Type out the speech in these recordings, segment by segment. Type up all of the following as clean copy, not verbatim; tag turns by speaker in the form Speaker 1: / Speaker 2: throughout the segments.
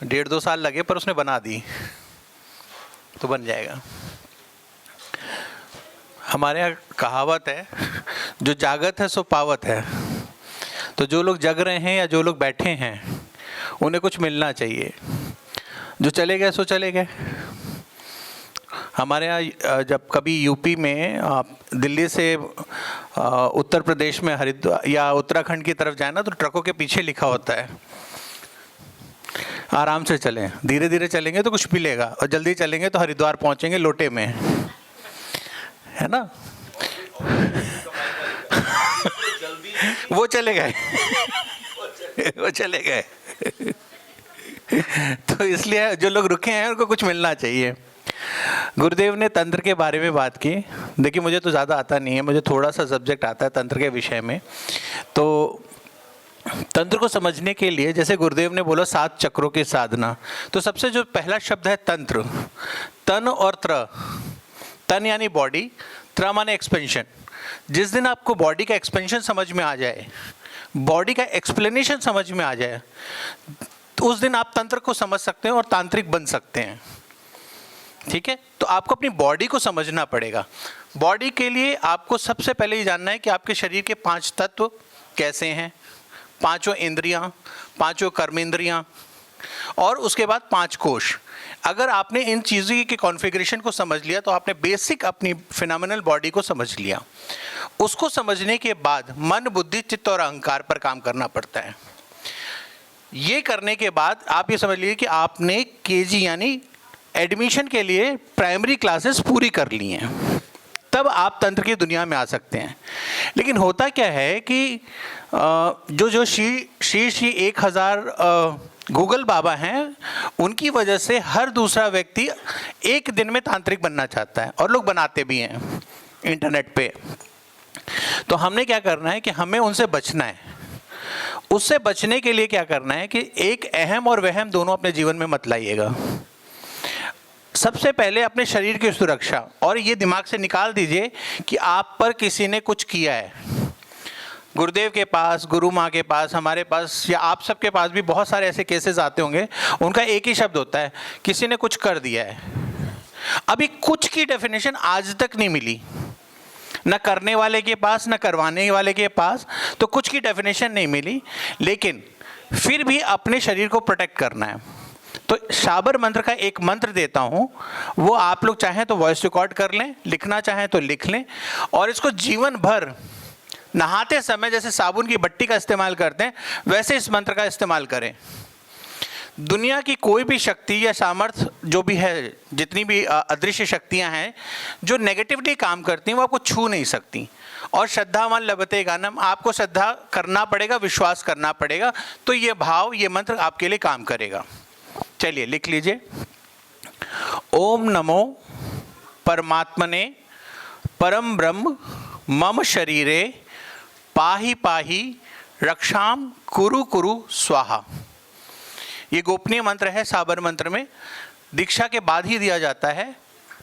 Speaker 1: 1.5-2 साल लगे पर उसने बना दी, तो बन जाएगा। हमारे यहाँ कहावत है, जो जागत है सो पावत है। तो जो लोग जग रहे हैं या जो लोग बैठे हैं उन्हें कुछ मिलना चाहिए, जो चले गए सो चले गए। हमारे यहाँ जब कभी यूपी में दिल्ली से उत्तर प्रदेश में हरिद्वार या उत्तराखंड की तरफ जाए ना, तो ट्रकों के पीछे लिखा होता है आराम से चलें, धीरे धीरे चलेंगे तो कुछ मिलेगा, और जल्दी चलेंगे तो हरिद्वार पहुंचेंगे लोटे में, है ना। वो चले गए वो चले गए तो इसलिए जो लोग रुके हैं उनको कुछ मिलना चाहिए। गुरुदेव ने तंत्र के बारे में बात की। देखिए मुझे तो ज़्यादा आता नहीं है, मुझे थोड़ा सा सब्जेक्ट आता है तंत्र के विषय में। तो तंत्र को समझने के लिए जैसे गुरुदेव ने बोला 7 चक्रों की साधना, तो सबसे जो पहला शब्द है तंत्र, तन और त्र। तन यानी बॉडी, त्र माने एक्सपेंशन। जिस दिन आपको बॉडी का एक्सपेंशन समझ में आ जाए, बॉडी का एक्सप्लेनेशन समझ में आ जाए, तो उस दिन आप तंत्र को समझ सकते हैं और तांत्रिक बन सकते हैं। ठीक है, तो आपको अपनी बॉडी को समझना पड़ेगा। बॉडी के लिए आपको सबसे पहले ये जानना है कि आपके शरीर के 5 तत्व कैसे हैं, 5 इंद्रियां, 5 कर्मेंद्रियां, और उसके बाद 5 कोश। अगर आपने इन चीज़ों के कॉन्फ़िगरेशन को समझ लिया तो आपने बेसिक अपनी फिनोमिनल बॉडी को समझ लिया। उसको समझने के बाद मन, बुद्धि, चित्त और अहंकार पर काम करना पड़ता है। ये करने के बाद आप ये समझ लीजिए कि आपने केजी यानी एडमिशन के लिए प्राइमरी क्लासेस पूरी कर ली हैं, तब आप तंत्र की दुनिया में आ सकते हैं। लेकिन होता क्या है कि जो श्री 1000 गूगल बाबा हैं, उनकी वजह से हर दूसरा व्यक्ति एक दिन में तांत्रिक बनना चाहता है, और लोग बनाते भी हैं इंटरनेट पे। तो हमने क्या करना है कि हमें उनसे बचना है। उससे बचने के लिए क्या करना है कि एक अहम और वहम दोनों अपने जीवन में मत लाइएगा। सबसे पहले अपने शरीर की सुरक्षा, और ये दिमाग से निकाल दीजिए कि आप पर किसी ने कुछ किया है। गुरुदेव के पास, गुरु माँ के पास, हमारे पास या आप सबके पास भी बहुत सारे ऐसे केसेस आते होंगे, उनका एक ही शब्द होता है, किसी ने कुछ कर दिया है। अभी कुछ की डेफिनेशन आज तक नहीं मिली, न करने वाले के पास न करवाने वाले के पास, तो कुछ की डेफिनेशन नहीं मिली। लेकिन फिर भी अपने शरीर को प्रोटेक्ट करना है। तो शाबर मंत्र का एक मंत्र देता हूँ, वो आप लोग चाहें तो वॉइस रिकॉर्ड कर लें, लिखना चाहें तो लिख लें, और इसको जीवन भर नहाते समय जैसे साबुन की बट्टी का इस्तेमाल करते हैं, वैसे इस मंत्र का इस्तेमाल करें। दुनिया की कोई भी शक्ति या सामर्थ्य जो भी है, जितनी भी अदृश्य शक्तियां हैं जो नेगेटिवली काम करती हैं, वो आपको छू नहीं सकती। और श्रद्धावान लभते गानम, आपको श्रद्धा करना पड़ेगा, विश्वास करना पड़ेगा, तो ये भाव, ये मंत्र आपके लिए काम करेगा। चलिए लिख लीजिए। ओम नमो परमात्मने परम ब्रह्म मम शरीरे पाहि पाहि रक्षाम कुरु कुरु स्वाहा। ये गोपनीय मंत्र है, साबर मंत्र में दीक्षा के बाद ही दिया जाता है,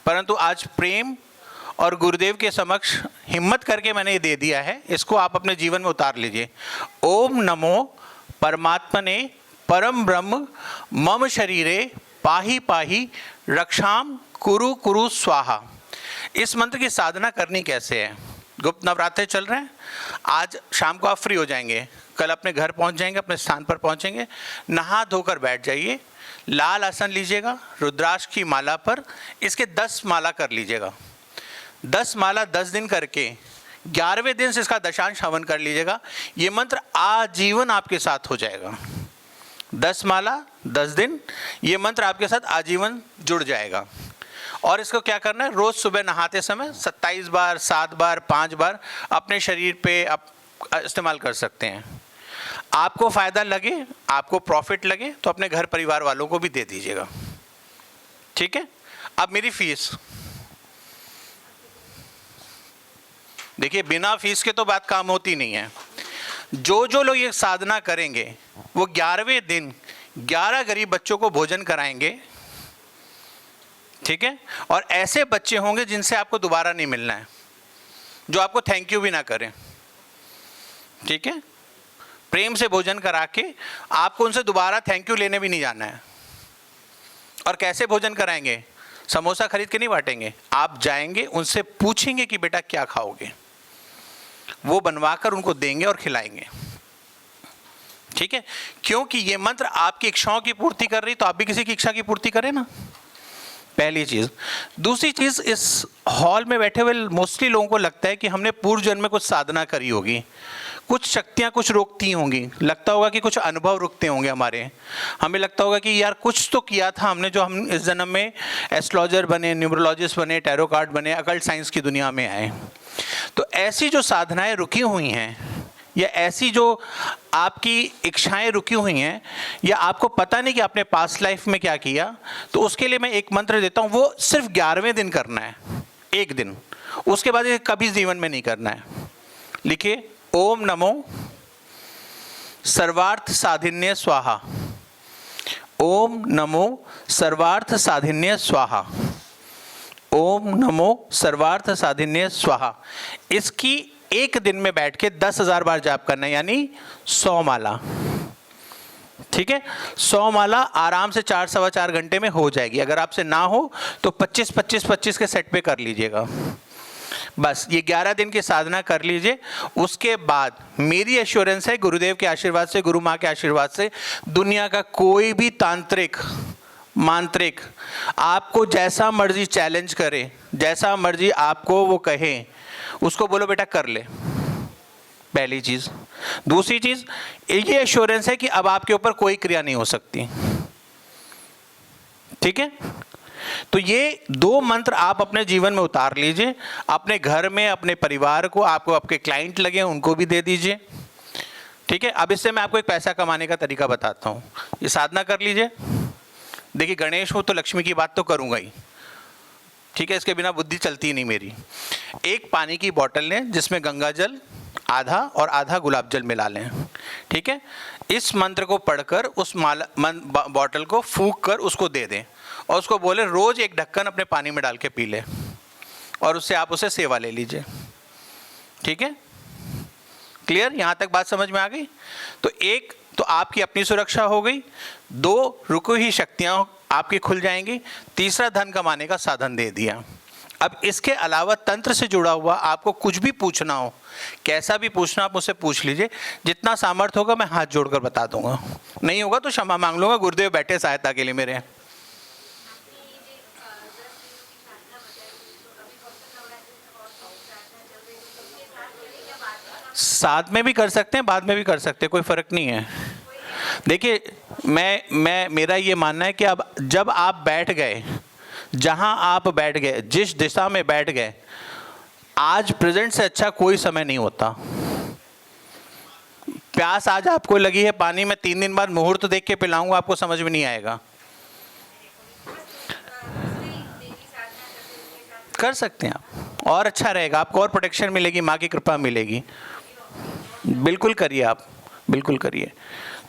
Speaker 1: परंतु आज प्रेम और गुरुदेव के समक्ष हिम्मत करके मैंने ये दे दिया है। इसको आप अपने जीवन में उतार लीजिए। ओम नमो परमात्मने परम ब्रह्म मम शरीरे पाहि पाहि रक्षाम कुरु कुरु स्वाहा। इस मंत्र की साधना करनी कैसे है? गुप्त नवरात्रे चल रहे हैं, आज शाम को आप फ्री हो जाएंगे, कल अपने घर पहुंच जाएंगे, अपने स्थान पर पहुंचेंगे, नहा धोकर बैठ जाइए, लाल आसन लीजिएगा, रुद्राक्ष की माला पर इसके 10 माला कर लीजिएगा। 10 माला 10 दिन करके 11वें दिन से इसका दशांश हवन कर लीजिएगा। ये मंत्र आजीवन आपके साथ हो जाएगा। 10 माला 10 दिन, ये मंत्र आपके साथ आजीवन जुड़ जाएगा। और इसको क्या करना है, रोज सुबह नहाते समय 27 बार, 7 बार, 5 बार अपने शरीर पे इस्तेमाल कर सकते हैं। आपको फायदा लगे, आपको प्रॉफिट लगे तो अपने घर परिवार वालों को भी दे दीजिएगा। ठीक है। अब मेरी फीस देखिए, बिना फीस के तो बात काम होती नहीं है। जो लोग ये साधना करेंगे वो 11वें दिन 11 गरीब बच्चों को भोजन कराएंगे। ठीक है। और ऐसे बच्चे होंगे जिनसे आपको दोबारा नहीं मिलना है, जो आपको थैंक यू भी ना करें। ठीक है। प्रेम से भोजन करा के आपको उनसे दोबारा थैंक यू लेने भी नहीं जाना है। और कैसे भोजन कराएंगे? समोसा खरीद के नहीं बांटेंगे, आप जाएंगे उनसे पूछेंगे कि बेटा क्या खाओगे, वो बनवाकर उनको देंगे और खिलाएंगे। ठीक है, क्योंकि ये मंत्र आपकी इच्छाओं की पूर्ति कर रही, तो आप भी किसी की इच्छा की पूर्ति करें ना, पहली चीज। दूसरी चीज, इस हॉल में बैठे हुए मोस्टली लोगों को लगता है कि हमने पूर्व जन्म में कुछ साधना करी होगी, कुछ शक्तियां कुछ रोकती होंगी, लगता होगा कि कुछ अनुभव रुकते होंगे हमारे, हमें लगता होगा कि यार कुछ तो किया था हमने, जो हम इस जन्म में एस्ट्रोलॉजर बने, न्यूमरोलॉजिस्ट बने, टैरो कार्ड बने, अकल्ट साइंस की दुनिया में आए। तो ऐसी जो साधनाएं रुकी हुई हैं, या ऐसी जो आपकी इच्छाएं रुकी हुई हैं, या आपको पता नहीं कि आपने पास्ट लाइफ में क्या किया, तो उसके लिए मैं एक मंत्र देता हूं, वो सिर्फ 11वें दिन करना है, एक दिन, उसके बाद ये कभी जीवन में नहीं करना है। लिखिए, ओम नमो सर्वार्थ साधिन्य स्वाहा, ओम नमो सर्वार्थ साधिन्य स्वाहा, ओम नमो सर्वार्थ साधिन्य स्वाहा। इसकी एक दिन में बैठ के 10,000 बार जाप करना है, यानी 100 माला। ठीक है, 100 माला आराम से 4 सवा 4 घंटे में हो जाएगी। अगर आपसे ना हो तो 25-25-25 के सेट पे कर लीजिएगा। बस ये 11 दिन की साधना कर लीजिए। उसके बाद मेरी एश्योरेंस है, गुरुदेव के आशीर्वाद से, गुरु माँ के आशीर्वाद से, दुनिया का कोई भी तांत्रिक मांत्रिक आपको जैसा मर्जी चैलेंज करे, जैसा मर्जी आपको वो कहे, उसको बोलो बेटा कर ले, पहली चीज। दूसरी चीज, ये एश्योरेंस है कि अब आपके ऊपर कोई क्रिया नहीं हो सकती। ठीक है, तो ये 2 मंत्र आप अपने जीवन में उतार लीजिए, अपने घर में, अपने परिवार को, आपको आपके क्लाइंट लगे उनको भी दे दीजिए। ठीक है, अब इससे मैं आपको एक पैसा कमाने का तरीका बताता हूँ। ये साधना कर लीजिए। देखिए, गणेश हो तो लक्ष्मी की बात तो करूँगा ही। ठीक है, इसके बिना बुद्धि चलती ही नहीं मेरी। एक पानी की बोतल लें जिसमें गंगा जल आधा और आधा गुलाब जल मिला लें। ठीक है, इस मंत्र को पढ़कर उस बोतल को फूंक कर उसको दे दें और उसको बोले रोज एक ढक्कन अपने पानी में डाल के पी ले, और उससे आप उसे सेवा ले लीजिए। ठीक है, क्लियर? यहाँ तक बात समझ में आ गई? तो एक तो आपकी अपनी सुरक्षा हो गई, 2 रुकी हुई शक्तियाँ आपकी खुल जाएंगी, तीसरा धन कमाने का साधन दे दिया। अब इसके अलावा तंत्र से जुड़ा हुआ आपको कुछ भी पूछना हो, कैसा भी पूछना, आप मुझसे पूछ लीजिए। जितना सामर्थ्य होगा मैं हाथ जोड़कर बता दूंगा, नहीं होगा तो क्षमा मांग लूंगा। गुरुदेव बैठे सहायता के लिए मेरे। साथ में भी कर सकते हैं, बाद में भी कर सकते हैं, कोई फर्क नहीं है। देखिए, मेरा ये मानना है कि अब जब आप बैठ गए, जहां आप बैठ गए, जिस दिशा में बैठ गए, आज प्रेजेंट से अच्छा कोई समय नहीं होता। प्यास आज आपको लगी है पानी में, 3 दिन बाद मुहूर्त देख के पिलाऊंगा, आपको समझ में नहीं आएगा। कर सकते हैं आप, और अच्छा रहेगा, आपको और प्रोटेक्शन मिलेगी, माँ की कृपा मिलेगी। बिल्कुल करिए आप, बिल्कुल करिए।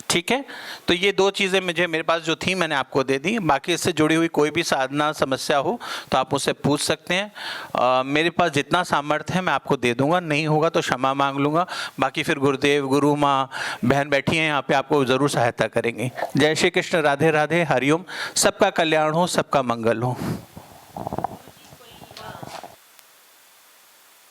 Speaker 1: ठीक है, तो ये 2 चीज़ें मेरे पास जो थी मैंने आपको दे दी। बाकी इससे जुड़ी हुई कोई भी साधना समस्या हो तो आप मुझसे पूछ सकते हैं। मेरे पास जितना सामर्थ्य है मैं आपको दे दूंगा, नहीं होगा तो क्षमा मांग लूँगा। बाकी फिर गुरुदेव, गुरु माँ, बहन बैठी हैं यहाँ पे, आपको ज़रूर सहायता करेंगे। जय श्री कृष्ण, राधे राधे, हरिओम। सबका कल्याण हो, सबका मंगल हो।